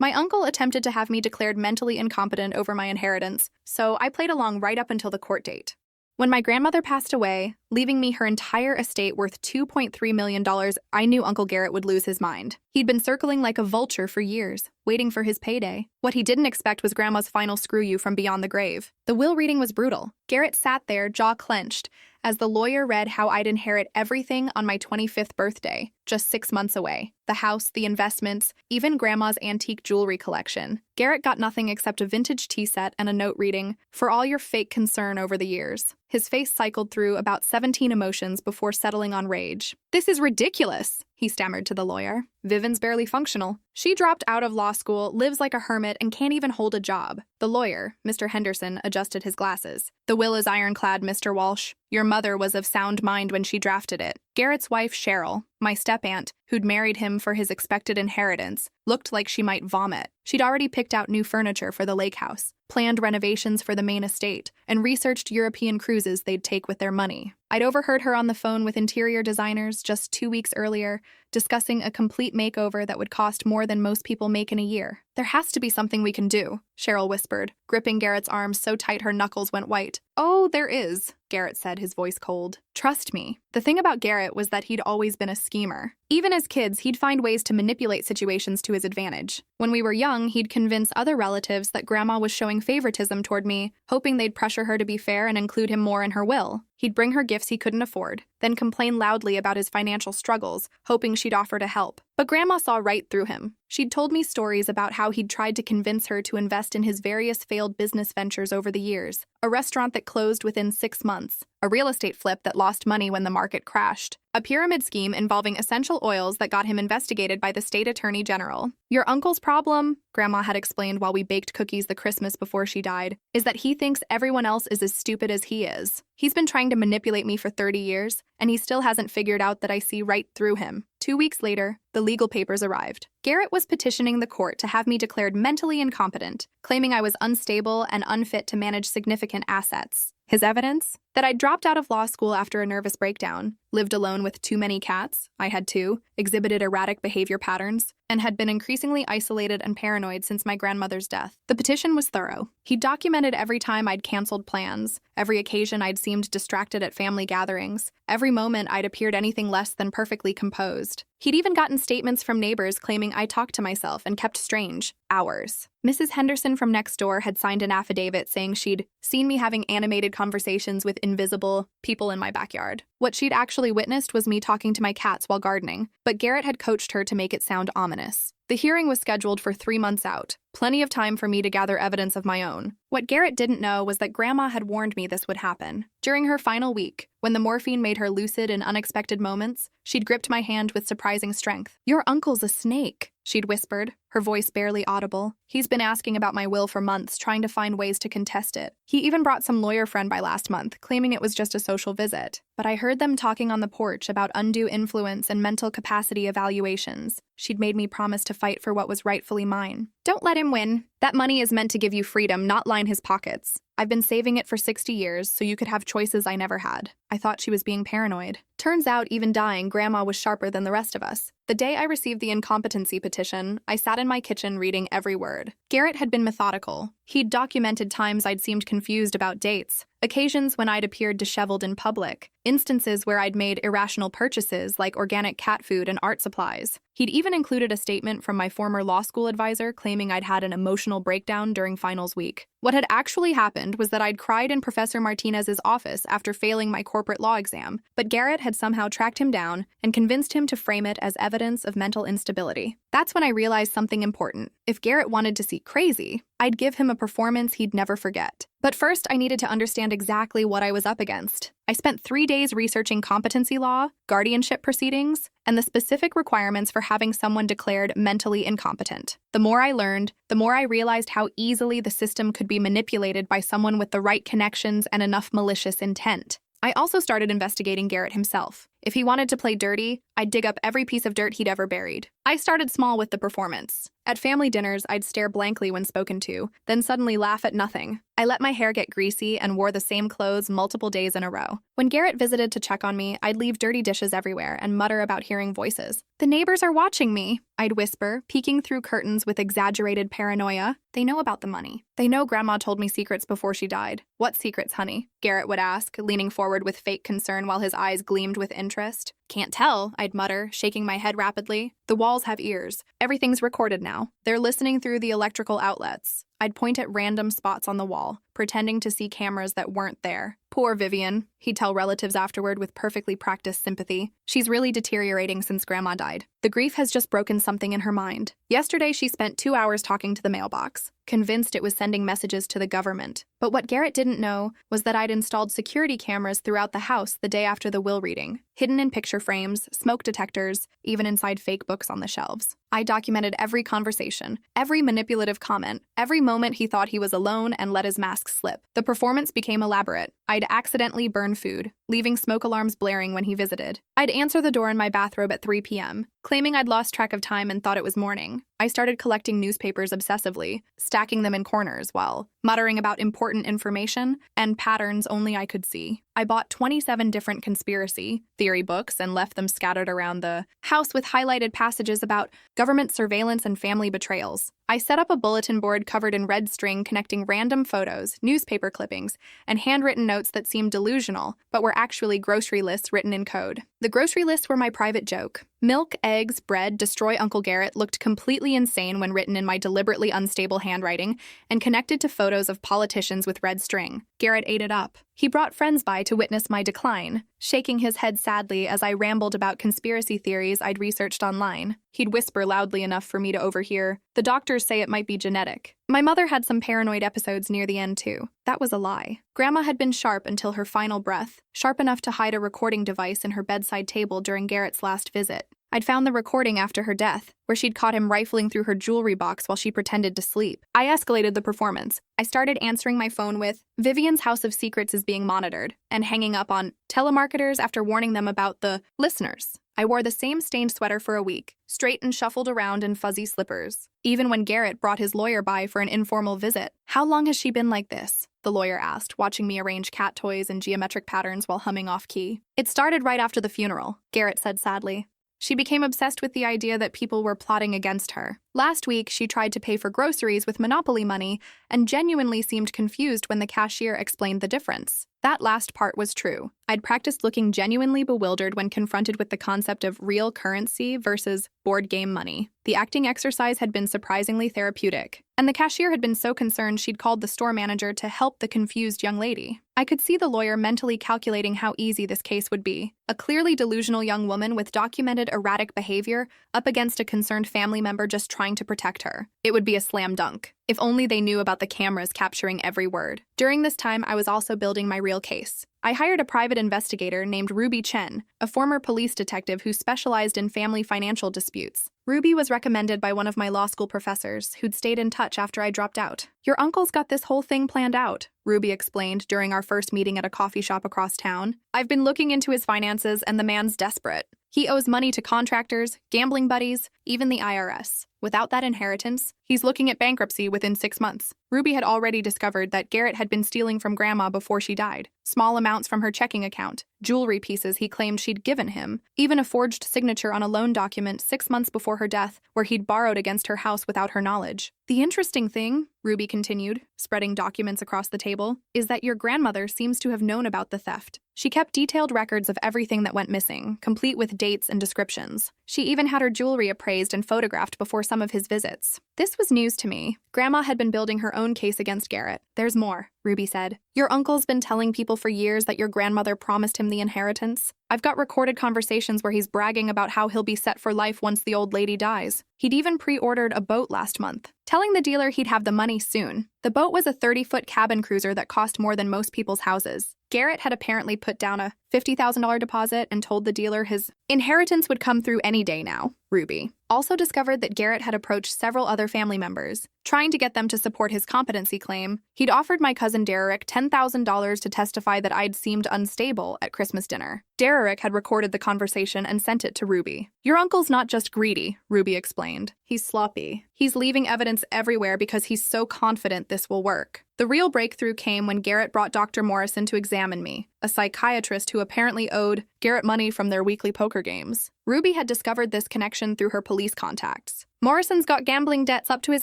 My uncle attempted to have me declared mentally incompetent over my inheritance, so I played along right up until the court date. When my grandmother passed away, leaving me her entire estate worth $2.3 million, I knew Uncle Garrett would lose his mind. He'd been circling like a vulture for years, waiting for his payday. What he didn't expect was Grandma's final screw you from beyond the grave. The will reading was brutal. Garrett sat there, jaw clenched, as the lawyer read how I'd inherit everything on my 25th birthday, just 6 months away. The house, the investments, even Grandma's antique jewelry collection. Garrett got nothing except a vintage tea set and a note reading, "For all your fake concern over the years." His face cycled through about 17 emotions before settling on rage. "This is ridiculous," he stammered to the lawyer. "Vivian's barely functional. She dropped out of law school, lives like a hermit, and can't even hold a job." The lawyer, Mr. Henderson, adjusted his glasses. "The will is ironclad, Mr. Walsh. Your mother was of sound mind when she drafted it." Garrett's wife, Cheryl, my step-aunt, who'd married him for his expected inheritance, looked like she might vomit. She'd already picked out new furniture for the lake house, planned renovations for the main estate, and researched European cruises they'd take with their money. I'd overheard her on the phone with interior designers just 2 weeks earlier, discussing a complete makeover that would cost more than most people make in a year. "There has to be something we can do," Cheryl whispered, gripping Garrett's arm so tight her knuckles went white. "Oh, there is," Garrett said, his voice cold. "Trust me." The thing about Garrett was that he'd always been a schemer. Even as kids, he'd find ways to manipulate situations to his advantage. When we were young, he'd convince other relatives that Grandma was showing favoritism toward me, hoping they'd pressure her to be fair and include him more in her will. He'd bring her gifts he couldn't afford, then complain loudly about his financial struggles, hoping she'd offer to help. But Grandma saw right through him. She'd told me stories about how he'd tried to convince her to invest in his various failed business ventures over the years. A restaurant that closed within 6 months, a real estate flip that lost money when the market crashed, a pyramid scheme involving essential oils that got him investigated by the state attorney general. "Your uncle's problem," Grandma had explained while we baked cookies the Christmas before she died, "is that he thinks everyone else is as stupid as he is. He's been trying to manipulate me for 30 years, and he still hasn't figured out that I see right through him." 2 weeks later, the legal papers arrived. Garrett was petitioning the court to have me declared mentally incompetent, claiming I was unstable and unfit to manage significant assets. His evidence? That I'd dropped out of law school after a nervous breakdown, lived alone with too many cats, I had two, exhibited erratic behavior patterns, and had been increasingly isolated and paranoid since my grandmother's death. The petition was thorough. He documented every time I'd canceled plans, every occasion I'd seemed distracted at family gatherings, every moment I'd appeared anything less than perfectly composed. He'd even gotten statements from neighbors claiming I talked to myself and kept strange hours. Mrs. Henderson from next door had signed an affidavit saying she'd seen me having animated conversations with invisible people in my backyard. What she'd actually witnessed was me talking to my cats while gardening, but Garrett had coached her to make it sound ominous. The hearing was scheduled for 3 months out, plenty of time for me to gather evidence of my own. What Garrett didn't know was that Grandma had warned me this would happen. During her final week, when the morphine made her lucid in unexpected moments, she'd gripped my hand with surprising strength. "Your uncle's a snake," she'd whispered, her voice barely audible. "He's been asking about my will for months, trying to find ways to contest it. He even brought some lawyer friend by last month, claiming it was just a social visit. But I heard them talking on the porch about undue influence and mental capacity evaluations. She'd made me promise to fight for what was rightfully mine. Don't let him win. That money is meant to give you freedom, not line his pockets. I've been saving it for 60 years, so you could have choices I never had." I thought she was being paranoid. Turns out, even dying, Grandma was sharper than the rest of us. The day I received the incompetency petition, I sat in my kitchen reading every word. Garrett had been methodical. He'd documented times I'd seemed confused about dates, occasions when I'd appeared disheveled in public, instances where I'd made irrational purchases like organic cat food and art supplies. He'd even included a statement from my former law school advisor claiming I'd had an emotional breakdown during finals week. What had actually happened was that I'd cried in Professor Martinez's office after failing my corporate law exam, but Garrett had somehow tracked him down and convinced him to frame it as evidence of mental instability. That's when I realized something important. If Garrett wanted to see crazy, I'd give him a performance he'd never forget. But first, I needed to understand exactly what I was up against. I spent 3 days researching competency law, guardianship proceedings, and the specific requirements for having someone declared mentally incompetent. The more I learned, the more I realized how easily the system could be manipulated by someone with the right connections and enough malicious intent. I also started investigating Garrett himself. If he wanted to play dirty, I'd dig up every piece of dirt he'd ever buried. I started small with the performance. At family dinners, I'd stare blankly when spoken to, then suddenly laugh at nothing. I let my hair get greasy and wore the same clothes multiple days in a row. When Garrett visited to check on me, I'd leave dirty dishes everywhere and mutter about hearing voices. "The neighbors are watching me," I'd whisper, peeking through curtains with exaggerated paranoia. "They know about the money. They know Grandma told me secrets before she died." "What secrets, honey?" Garrett would ask, leaning forward with fake concern while his eyes gleamed with interest. "Can't tell," I'd mutter, shaking my head rapidly. "The walls have ears. Everything's recorded now. They're listening through the electrical outlets." I'd point at random spots on the wall, pretending to see cameras that weren't there. "Poor Vivian," he'd tell relatives afterward with perfectly practiced sympathy. "She's really deteriorating since Grandma died. The grief has just broken something in her mind. Yesterday, she spent 2 hours talking to the mailbox, convinced it was sending messages to the government. But what Garrett didn't know was that I'd installed security cameras throughout the house the day after the will reading, hidden in picture frames, smoke detectors, even inside fake books on the shelves. I documented every conversation, every manipulative comment, every moment he thought he was alone and let his mask slip. The performance became elaborate. I'd accidentally burn food, leaving smoke alarms blaring when he visited. I'd answer the door in my bathrobe at 3 p.m., claiming I'd lost track of time and thought it was morning. I started collecting newspapers obsessively, stacking them in corners while muttering about important information and patterns only I could see. I bought 27 different conspiracy theory books and left them scattered around the house with highlighted passages about government surveillance and family betrayals. I set up a bulletin board covered in red string connecting random photos, newspaper clippings, and handwritten notes that seemed delusional, but were actually grocery lists written in code. The grocery lists were my private joke. Milk, eggs, bread, destroy Uncle Garrett looked completely insane when written in my deliberately unstable handwriting and connected to photos of politicians with red string. Garrett ate it up. He brought friends by to witness my decline, shaking his head sadly as I rambled about conspiracy theories I'd researched online. He'd whisper loudly enough for me to overhear. "The doctors say it might be genetic." My mother had some paranoid episodes near the end, too. That was a lie. Grandma had been sharp until her final breath, sharp enough to hide a recording device in her bedside table during Garrett's last visit. I'd found the recording after her death, where she'd caught him rifling through her jewelry box while she pretended to sleep. I escalated the performance. I started answering my phone with, "Vivian's House of Secrets is being monitored," and hanging up on telemarketers after warning them about the listeners. I wore the same stained sweater for a week, straight and shuffled around in fuzzy slippers, even when Garrett brought his lawyer by for an informal visit. "How long has she been like this?" the lawyer asked, watching me arrange cat toys in geometric patterns while humming off-key. "It started right after the funeral," Garrett said sadly. "She became obsessed with the idea that people were plotting against her. Last week, she tried to pay for groceries with Monopoly money and genuinely seemed confused when the cashier explained the difference. That last part was true. I'd practiced looking genuinely bewildered when confronted with the concept of real currency versus board game money. The acting exercise had been surprisingly therapeutic, and the cashier had been so concerned she'd called the store manager to help the confused young lady. I could see the lawyer mentally calculating how easy this case would be. A clearly delusional young woman with documented erratic behavior up against a concerned family member just trying to protect her. It would be a slam dunk. If only they knew about the cameras capturing every word. During this time, I was also building my real case. I hired a private investigator named Ruby Chen, a former police detective who specialized in family financial disputes. Ruby was recommended by one of my law school professors, who'd stayed in touch after I dropped out. "Your uncle's got this whole thing planned out," Ruby explained during our first meeting at a coffee shop across town. "I've been looking into his finances, and the man's desperate. He owes money to contractors, gambling buddies, even the IRS. Without that inheritance, he's looking at bankruptcy within 6 months." Ruby had already discovered that Garrett had been stealing from Grandma before she died. Small amounts from her checking account, jewelry pieces he claimed she'd given him, even a forged signature on a loan document 6 months before her death where he'd borrowed against her house without her knowledge. "The interesting thing," Ruby continued, spreading documents across the table, "is that your grandmother seems to have known about the theft. She kept detailed records of everything that went missing, complete with dates and descriptions. She even had her jewelry appraised and photographed before some of his visits. This was news to me. Grandma had been building her own case against Garrett. "There's more," Ruby said. "Your uncle's been telling people for years that your grandmother promised him the inheritance. I've got recorded conversations where he's bragging about how he'll be set for life once the old lady dies. He'd even pre-ordered a boat last month, telling the dealer he'd have the money soon. The boat was a 30-foot cabin cruiser that cost more than most people's houses. Garrett had apparently put down a $50,000 deposit and told the dealer his inheritance would come through any day now." Ruby also discovered that Garrett had approached several other family members, trying to get them to support his competency claim, He'd offered my cousin Derek $10,000 to testify that I'd seemed unstable at Christmas dinner. Derek had recorded the conversation and sent it to Ruby. "Your uncle's not just greedy," Ruby explained. "He's sloppy. He's leaving evidence everywhere because he's so confident this will work." The real breakthrough came when Garrett brought Dr. Morrison to examine me, a psychiatrist who apparently owed Garrett money from their weekly poker games. Ruby had discovered this connection through her police contacts. "Morrison's got gambling debts up to his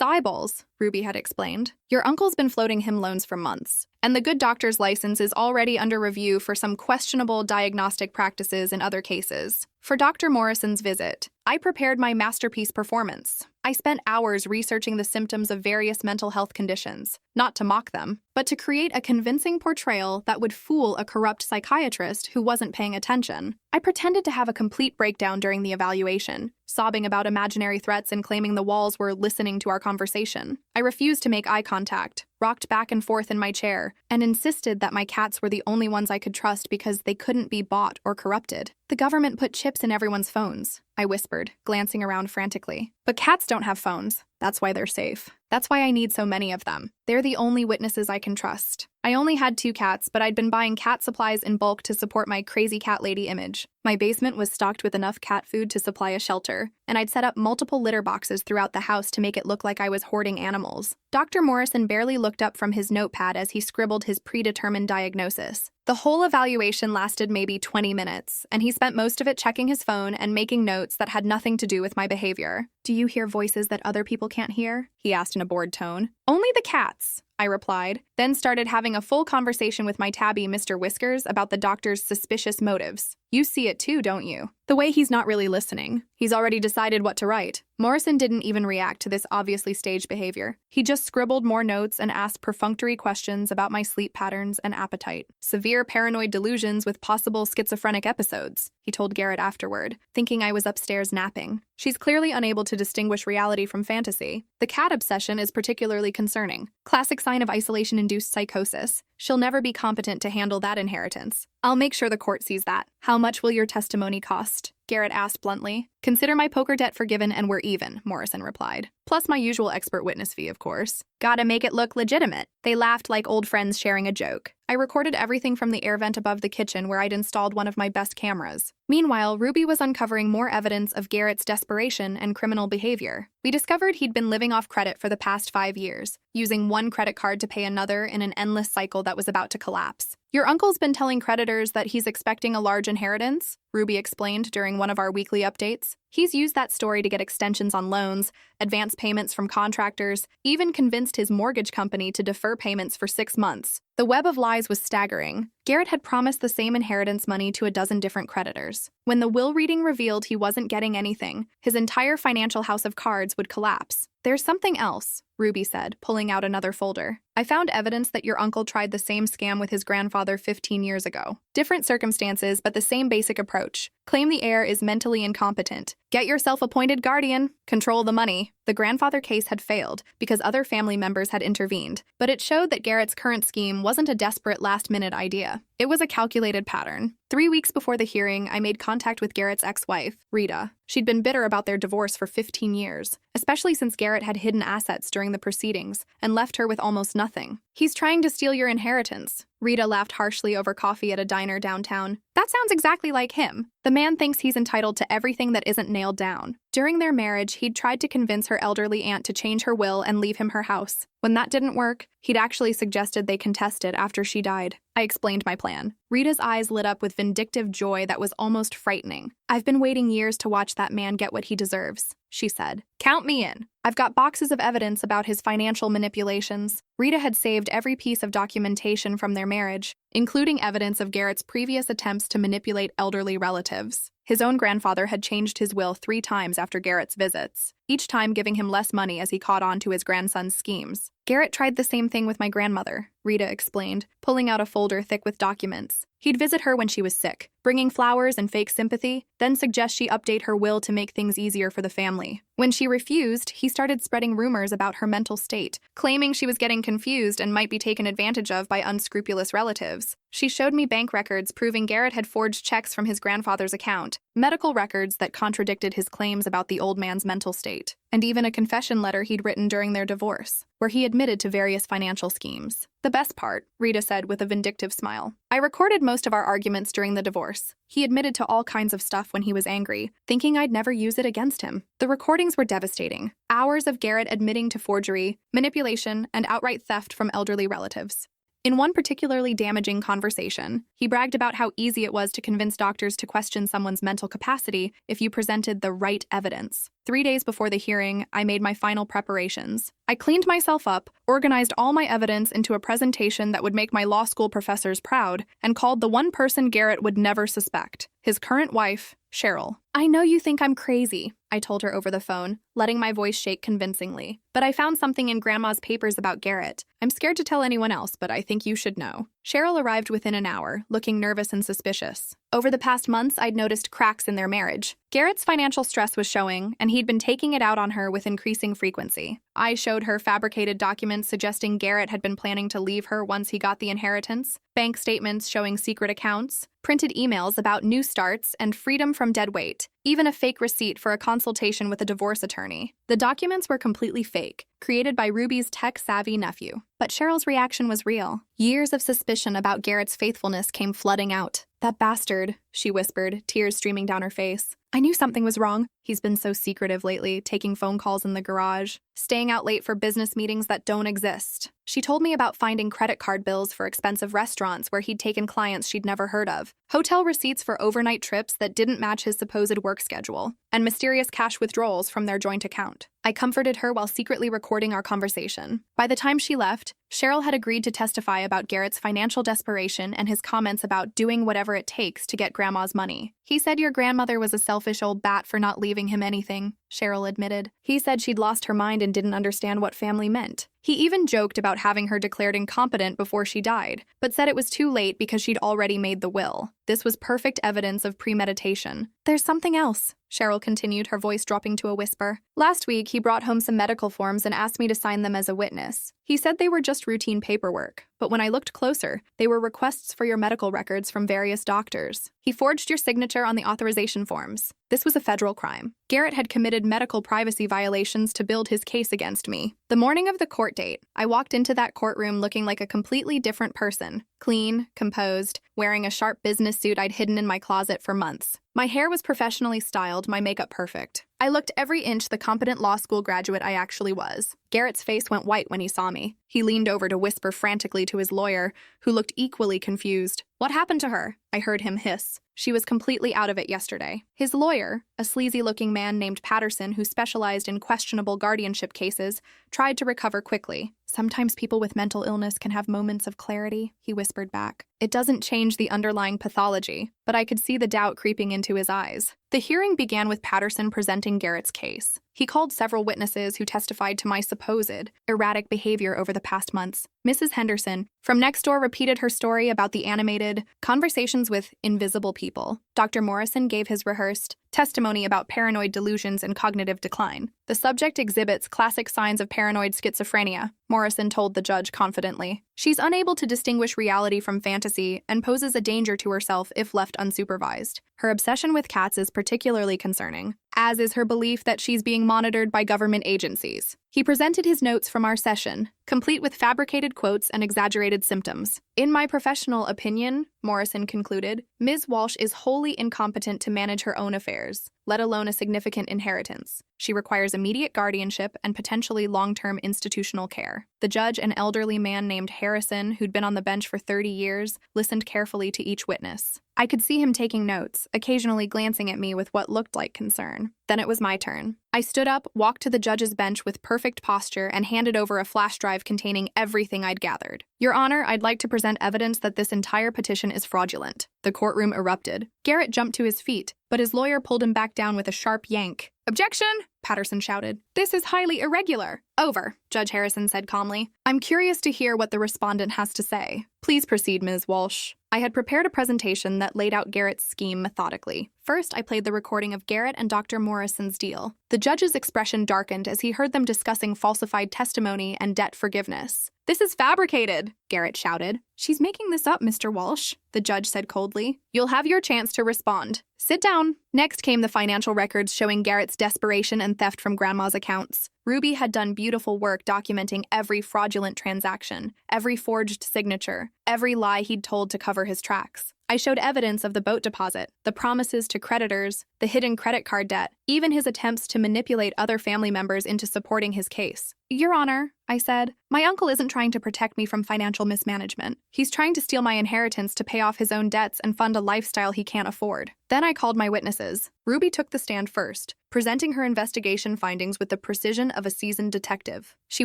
eyeballs," Ruby had explained. "Your uncle's been floating him loans for months, and the good doctor's license is already under review for some questionable diagnostic practices in other cases." For Dr. Morrison's visit, I prepared my masterpiece performance. I spent hours researching the symptoms of various mental health conditions, not to mock them, but to create a convincing portrayal that would fool a corrupt psychiatrist who wasn't paying attention. I pretended to have a complete breakdown during the evaluation, sobbing about imaginary threats and claiming the walls were listening to our conversation. I refused to make eye contact, rocked back and forth in my chair, and insisted that my cats were the only ones I could trust because they couldn't be bought or corrupted. "The government put chips in everyone's phones," I whispered, glancing around frantically. "But cats don't have phones. That's why they're safe. That's why I need so many of them. They're the only witnesses I can trust." I only had 2 cats, but I'd been buying cat supplies in bulk to support my crazy cat lady image. My basement was stocked with enough cat food to supply a shelter, and I'd set up multiple litter boxes throughout the house to make it look like I was hoarding animals. Dr. Morrison barely looked up from his notepad as he scribbled his predetermined diagnosis. The whole evaluation lasted maybe 20 minutes, and he spent most of it checking his phone and making notes that had nothing to do with my behavior. "Do you hear voices that other people can't hear?" he asked in a bored tone. "Only the cats," I replied, then started having a full conversation with my tabby, Mr. Whiskers, about the doctor's suspicious motives. "You see it too, don't you? The way he's not really listening. He's already decided what to write." Morrison didn't even react to this obviously staged behavior. He just scribbled more notes and asked perfunctory questions about my sleep patterns and appetite. "Severe paranoid delusions with possible schizophrenic episodes," he told Garrett afterward, thinking I was upstairs napping. "She's clearly unable to distinguish reality from fantasy. The cat obsession is particularly concerning. Classic sign of isolation-induced psychosis. She'll never be competent to handle that inheritance. I'll make sure the court sees that." "How much will your testimony cost?" Garrett asked bluntly. "Consider my poker debt forgiven and we're even," Morrison replied. "Plus my usual expert witness fee, of course. Gotta make it look legitimate." They laughed like old friends sharing a joke. I recorded everything from the air vent above the kitchen where I'd installed one of my best cameras. Meanwhile, Ruby was uncovering more evidence of Garrett's desperation and criminal behavior. We discovered he'd been living off credit for the past 5 years, using one credit card to pay another in an endless cycle that was about to collapse. "Your uncle's been telling creditors that he's expecting a large inheritance," Ruby explained during one of our weekly updates. "He's used that story to get extensions on loans, advance payments from contractors, even convinced his mortgage company to defer payments for 6 months. The web of lies was staggering. Garrett had promised the same inheritance money to a dozen different creditors. When the will reading revealed he wasn't getting anything, his entire financial house of cards would collapse. "There's something else," Ruby said, pulling out another folder. "I found evidence that your uncle tried the same scam with his grandfather 15 years ago. Different circumstances, but the same basic approach. Claim the heir is mentally incompetent. Get yourself appointed guardian. Control the money." The grandfather case had failed because other family members had intervened, but it showed that Garrett's current scheme wasn't a desperate last-minute idea. It was a calculated pattern. 3 weeks before the hearing, I made contact with Garrett's ex-wife, Rita. She'd been bitter about their divorce for 15 years, especially since Garrett had hidden assets during the proceedings and left her with almost nothing. "He's trying to steal your inheritance." Rita laughed harshly over coffee at a diner downtown. "That sounds exactly like him. The man thinks he's entitled to everything that isn't nailed down." During their marriage, he'd tried to convince her elderly aunt to change her will and leave him her house. When that didn't work, he'd actually suggested they contest it after she died. I explained my plan. Rita's eyes lit up with vindictive joy that was almost frightening. "I've been waiting years to watch that man get what he deserves," she said. "Count me in. I've got boxes of evidence about his financial manipulations." Rita had saved every piece of documentation from their marriage, including evidence of Garrett's previous attempts to manipulate elderly relatives. His own grandfather had changed his will 3 times after Garrett's visits, each time giving him less money as he caught on to his grandson's schemes. "Garrett tried the same thing with my grandmother," Rita explained, pulling out a folder thick with documents. "He'd visit her when she was sick, bringing flowers and fake sympathy, then suggest she update her will to make things easier for the family. When she refused, he started spreading rumors about her mental state, claiming she was getting confused and might be taken advantage of by unscrupulous relatives. She showed me bank records proving Garrett had forged checks from his grandfather's account, medical records that contradicted his claims about the old man's mental state, and even a confession letter he'd written during their divorce, where he admitted to various financial schemes. The best part, Rita said with a vindictive smile. I recorded most of our arguments during the divorce. He admitted to all kinds of stuff when he was angry, thinking I'd never use it against him. The recordings were devastating. Hours of Garrett admitting to forgery, manipulation, and outright theft from elderly relatives. In one particularly damaging conversation, he bragged about how easy it was to convince doctors to question someone's mental capacity if you presented the right evidence. 3 days before the hearing, I made my final preparations. I cleaned myself up, organized all my evidence into a presentation that would make my law school professors proud, and called the one person Garrett would never suspect, his current wife, Cheryl. I know you think I'm crazy, I told her over the phone, letting my voice shake convincingly. But I found something in Grandma's papers about Garrett. I'm scared to tell anyone else, but I think you should know. Cheryl arrived within an hour, looking nervous and suspicious. Over the past months, I'd noticed cracks in their marriage. Garrett's financial stress was showing, and he'd been taking it out on her with increasing frequency. I showed her fabricated documents suggesting Garrett had been planning to leave her once he got the inheritance, bank statements showing secret accounts, printed emails about new starts and freedom from dead weight, even a fake receipt for a consultation with a divorce attorney. The documents were completely fake, created by Ruby's tech-savvy nephew. But Cheryl's reaction was real. Years of suspicion about Garrett's faithfulness came flooding out. That bastard, she whispered, tears streaming down her face. I knew something was wrong. He's been so secretive lately, taking phone calls in the garage, staying out late for business meetings that don't exist. She told me about finding credit card bills for expensive restaurants where he'd taken clients she'd never heard of, hotel receipts for overnight trips that didn't match his supposed work schedule, and mysterious cash withdrawals from their joint account. I comforted her while secretly recording our conversation. By the time she left, Cheryl had agreed to testify about Garrett's financial desperation and his comments about doing whatever it takes to get Grandma's money. He said your grandmother was a selfish old bat for not leaving him anything, Cheryl admitted. He said she'd lost her mind and didn't understand what family meant. He even joked about having her declared incompetent before she died, but said it was too late because she'd already made the will. This was perfect evidence of premeditation. There's something else, Cheryl continued, her voice dropping to a whisper. Last week, he brought home some medical forms and asked me to sign them as a witness. He said they were just routine paperwork, but when I looked closer, they were requests for your medical records from various doctors. He forged your signature on the authorization forms. This was a federal crime. Garrett had committed medical privacy violations to build his case against me. The morning of the court date, I walked into that courtroom looking like a completely different person. Clean, composed, wearing a sharp business suit I'd hidden in my closet for months. My hair was professionally styled, my makeup perfect. I looked every inch the competent law school graduate I actually was. Garrett's face went white when he saw me. He leaned over to whisper frantically to his lawyer, who looked equally confused. What happened to her? I heard him hiss. She was completely out of it yesterday. His lawyer, a sleazy-looking man named Patterson who specialized in questionable guardianship cases, tried to recover quickly. Sometimes people with mental illness can have moments of clarity, he whispered back. It doesn't change the underlying pathology, but I could see the doubt creeping into his eyes. The hearing began with Patterson presenting Garrett's case. He called several witnesses who testified to my supposed erratic behavior over the past months. Mrs. Henderson, from next door, repeated her story about the animated conversations with invisible people. Dr. Morrison gave his rehearsed testimony about paranoid delusions and cognitive decline. The subject exhibits classic signs of paranoid schizophrenia, Morrison told the judge confidently. She's unable to distinguish reality from fantasy and poses a danger to herself if left unsupervised. Her obsession with cats is particularly concerning, as is her belief that she's being monitored by government agencies. He presented his notes from our session, complete with fabricated quotes and exaggerated symptoms. In my professional opinion, Morrison concluded, Ms. Walsh is wholly incompetent to manage her own affairs, let alone a significant inheritance. She requires immediate guardianship and potentially long-term institutional care. The judge, an elderly man named Harrison, who'd been on the bench for 30 years, listened carefully to each witness. I could see him taking notes, occasionally glancing at me with what looked like concern. Then it was my turn. I stood up, walked to the judge's bench with perfect posture, and handed over a flash drive containing everything I'd gathered. Your Honor, I'd like to present evidence that this entire petition is fraudulent. The courtroom erupted. Garrett jumped to his feet, but his lawyer pulled him back down with a sharp yank. Objection! Patterson shouted. This is highly irregular. Over, Judge Harrison said calmly. I'm curious to hear what the respondent has to say. Please proceed, Ms. Walsh. I had prepared a presentation that laid out Garrett's scheme methodically. First, I played the recording of Garrett and Dr. Morrison's deal. The judge's expression darkened as he heard them discussing falsified testimony and debt forgiveness. This is fabricated, Garrett shouted. She's making this up, Mr. Walsh, the judge said coldly. You'll have your chance to respond. Sit down. Next came the financial records showing Garrett's desperation and theft from Grandma's accounts. Ruby had done beautiful work documenting every fraudulent transaction, every forged signature, every lie he'd told to cover his tracks. I showed evidence of the boat deposit, the promises to creditors, the hidden credit card debt, even his attempts to manipulate other family members into supporting his case. Your Honor, I said, my uncle isn't trying to protect me from financial mismanagement. He's trying to steal my inheritance to pay off his own debts and fund a lifestyle he can't afford. Then I called my witnesses. Ruby took the stand first, presenting her investigation findings with the precision of a seasoned detective. She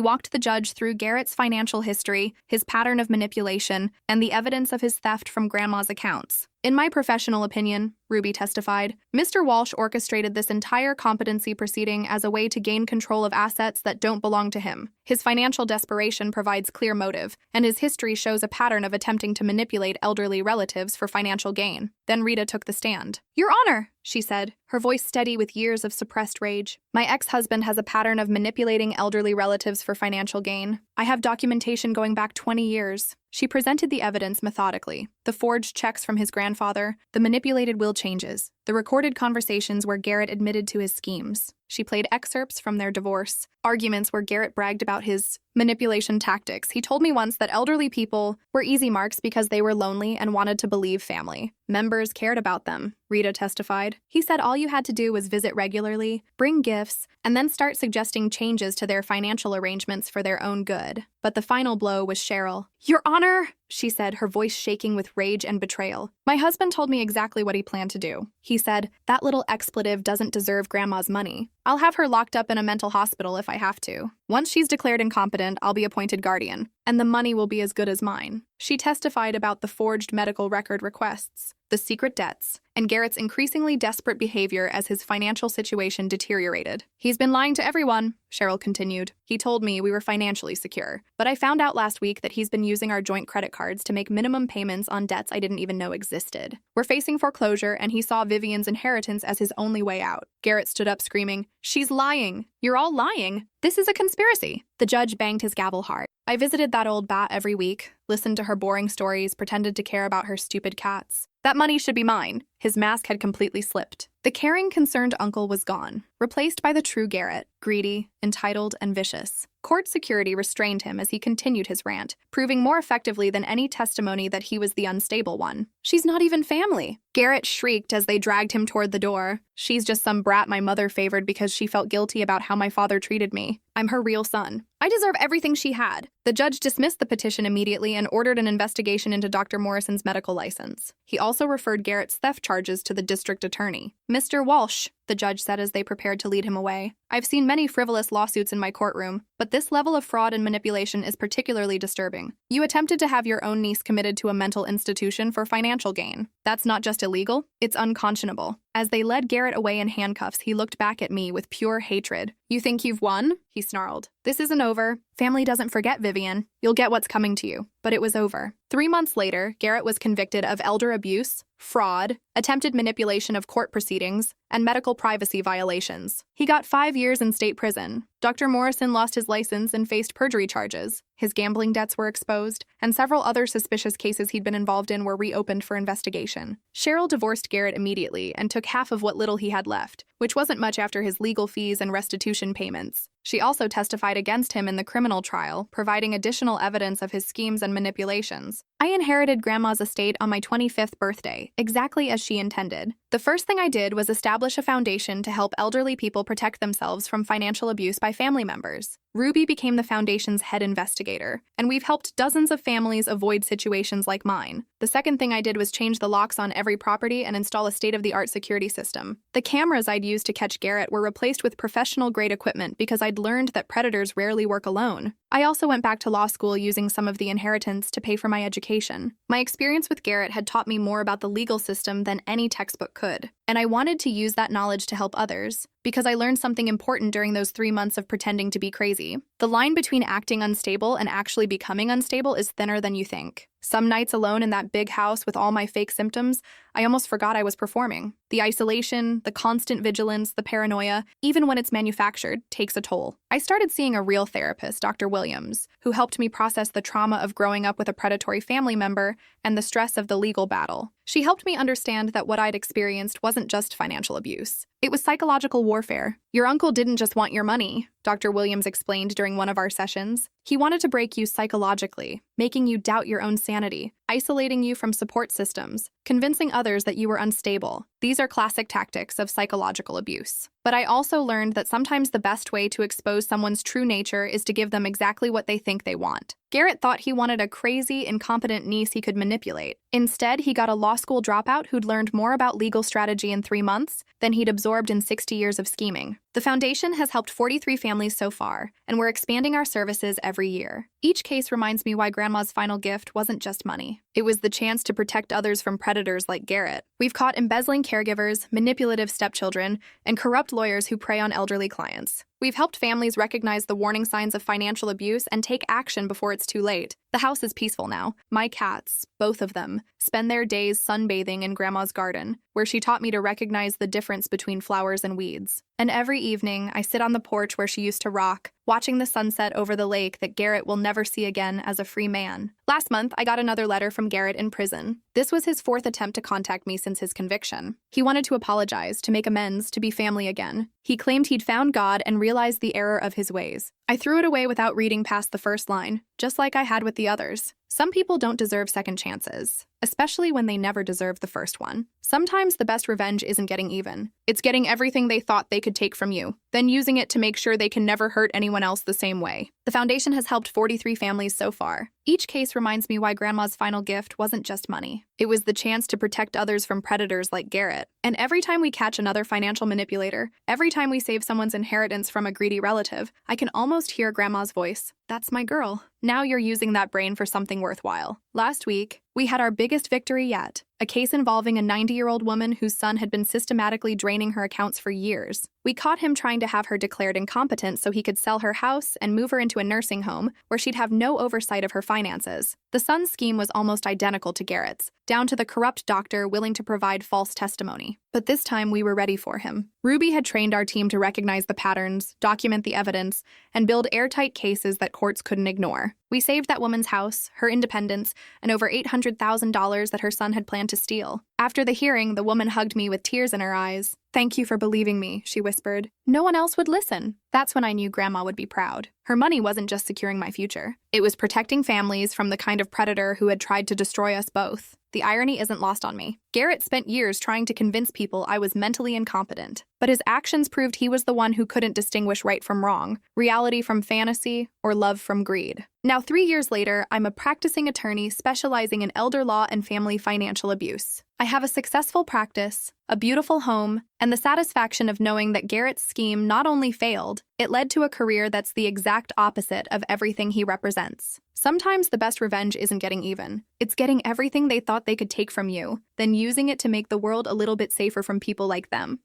walked the judge through Garrett's financial history, his pattern of manipulation, and the evidence of his theft from Grandma's accounts. In my professional opinion, Ruby testified, Mr. Walsh orchestrated this entire competency proceeding as a way to gain control of assets that don't belong to him. His financial desperation provides clear motive, and his history shows a pattern of attempting to manipulate elderly relatives for financial gain. Then Rita took the stand. Your Honor, she said, her voice steady with years of suppressed rage. My ex-husband has a pattern of manipulating elderly relatives for financial gain. I have documentation going back 20 years. She presented the evidence methodically. The forged checks from his grandfather, the manipulated will changes, the recorded conversations where Garrett admitted to his schemes. She played excerpts from their divorce, arguments where Garrett bragged about his manipulation tactics. He told me once that elderly people were easy marks because they were lonely and wanted to believe family. Members cared about them, Rita testified. He said all you had to do was visit regularly, bring gifts, and then start suggesting changes to their financial arrangements for their own good. But the final blow was Cheryl. Your Honor, she said, her voice shaking with rage and betrayal. My husband told me exactly what he planned to do. He said, that little expletive doesn't deserve Grandma's money. I'll have her locked up in a mental hospital if I have to. Once she's declared incompetent, I'll be appointed guardian, and the money will be as good as mine. She testified about the forged medical record requests, the secret debts, and Garrett's increasingly desperate behavior as his financial situation deteriorated. He's been lying to everyone, Cheryl continued. He told me we were financially secure, but I found out last week that he's been using our joint credit cards to make minimum payments on debts I didn't even know existed. We're facing foreclosure, and he saw Vivian's inheritance as his only way out. Garrett stood up screaming, She's lying! You're all lying! This is a conspiracy! The judge banged his gavel hard. I visited that old bat every week, listened to her boring stories, pretended to care about her stupid cats. That money should be mine. His mask had completely slipped. The caring, concerned uncle was gone, replaced by the true Garrett, greedy, entitled, and vicious. Court security restrained him as he continued his rant, proving more effectively than any testimony that he was the unstable one. She's not even family. Garrett shrieked as they dragged him toward the door. She's just some brat my mother favored because she felt guilty about how my father treated me. I'm her real son. I deserve everything she had. The judge dismissed the petition immediately and ordered an investigation into Dr. Morrison's medical license. He also referred Garrett's theft charges to the district attorney. Mr. Walsh, the judge said as they prepared to lead him away. I've seen many frivolous lawsuits in my courtroom, but this level of fraud and manipulation is particularly disturbing. You attempted to have your own niece committed to a mental institution for financial gain. That's not just illegal, it's unconscionable. As they led Garrett away in handcuffs, he looked back at me with pure hatred. You think you've won? He snarled. This isn't over. Family doesn't forget, Vivian. You'll get what's coming to you. But it was over. 3 months later, Garrett was convicted of elder abuse, fraud, attempted manipulation of court proceedings, and medical privacy violations. He got 5 years in state prison. Dr. Morrison lost his license and faced perjury charges. His gambling debts were exposed, and several other suspicious cases he'd been involved in were reopened for investigation. Cheryl divorced Garrett immediately and took half of what little he had left, which wasn't much after his legal fees and restitution payments. She also testified against him in the criminal trial, providing additional evidence of his schemes and manipulations. I inherited Grandma's estate on my 25th birthday, exactly as she intended. The first thing I did was establish a foundation to help elderly people protect themselves from financial abuse by family members. Ruby became the foundation's head investigator, and we've helped dozens of families avoid situations like mine. The second thing I did was change the locks on every property and install a state-of-the-art security system. The cameras I'd used to catch Garrett were replaced with professional-grade equipment because I'd learned that predators rarely work alone. I also went back to law school using some of the inheritance to pay for my education. My experience with Garrett had taught me more about the legal system than any textbook could. And I wanted to use that knowledge to help others, because I learned something important during those 3 months of pretending to be crazy. The line between acting unstable and actually becoming unstable is thinner than you think. Some nights alone in that big house with all my fake symptoms, I almost forgot I was performing. The isolation, the constant vigilance, the paranoia, even when it's manufactured, takes a toll. I started seeing a real therapist, Dr. Williams, who helped me process the trauma of growing up with a predatory family member and the stress of the legal battle. She helped me understand that what I'd experienced wasn't just financial abuse. It was psychological warfare. Your uncle didn't just want your money, Dr. Williams explained during one of our sessions. He wanted to break you psychologically, making you doubt your own sanity, isolating you from support systems, convincing others that you were unstable. These are classic tactics of psychological abuse. But I also learned that sometimes the best way to expose someone's true nature is to give them exactly what they think they want. Garrett thought he wanted a crazy, incompetent niece he could manipulate. Instead, he got a law school dropout who'd learned more about legal strategy in 3 months than he'd absorbed in 60 years of scheming. The foundation has helped 43 families so far, and we're expanding our services every year. Each case reminds me why Grandma's final gift wasn't just money. It was the chance to protect others from predators like Garrett. We've caught embezzling caregivers, manipulative stepchildren, and corrupt lawyers who prey on elderly clients. We've helped families recognize the warning signs of financial abuse and take action before it's too late. The house is peaceful now. My cats, both of them, spend their days sunbathing in Grandma's garden, where she taught me to recognize the difference between flowers and weeds. And every evening, I sit on the porch where she used to rock, watching the sunset over the lake that Garrett will never see again as a free man. Last month, I got another letter from Garrett in prison. This was his 4th attempt to contact me since his conviction. He wanted to apologize, to make amends, to be family again. He claimed he'd found God and realized the error of his ways. I threw it away without reading past the first line, just like I had with the others. Some people don't deserve second chances, especially when they never deserved the first one. Sometimes the best revenge isn't getting even. It's getting everything they thought they could take from you, then using it to make sure they can never hurt anyone else the same way. The foundation has helped 43 families so far. Each case reminds me why Grandma's final gift wasn't just money. It was the chance to protect others from predators like Garrett. And every time we catch another financial manipulator, every time we save someone's inheritance from a greedy relative, I can almost hear Grandma's voice. That's my girl. Now you're using that brain for something worthwhile. Last week, we had our biggest victory yet. A case involving a 90-year-old woman whose son had been systematically draining her accounts for years. We caught him trying to have her declared incompetent so he could sell her house and move her into a nursing home where she'd have no oversight of her finances. The son's scheme was almost identical to Garrett's, down to the corrupt doctor willing to provide false testimony. But this time we were ready for him. Ruby had trained our team to recognize the patterns, document the evidence, and build airtight cases that courts couldn't ignore. We saved that woman's house, her independence, and over $800,000 that her son had planned to steal. After the hearing, the woman hugged me with tears in her eyes. "Thank you for believing me," she whispered. "No one else would listen." That's when I knew Grandma would be proud. Her money wasn't just securing my future. It was protecting families from the kind of predator who had tried to destroy us both. The irony isn't lost on me. Garrett spent years trying to convince people I was mentally incompetent, but his actions proved he was the one who couldn't distinguish right from wrong, reality from fantasy, or love from greed. Now, 3 years later, I'm a practicing attorney specializing in elder law and family financial abuse. I have a successful practice, a beautiful home, and the satisfaction of knowing that Garrett's scheme not only failed, it led to a career that's the exact opposite of everything he represents. Sometimes the best revenge isn't getting even. It's getting everything they thought they could take from you, then using it to make the world a little bit safer from people like them.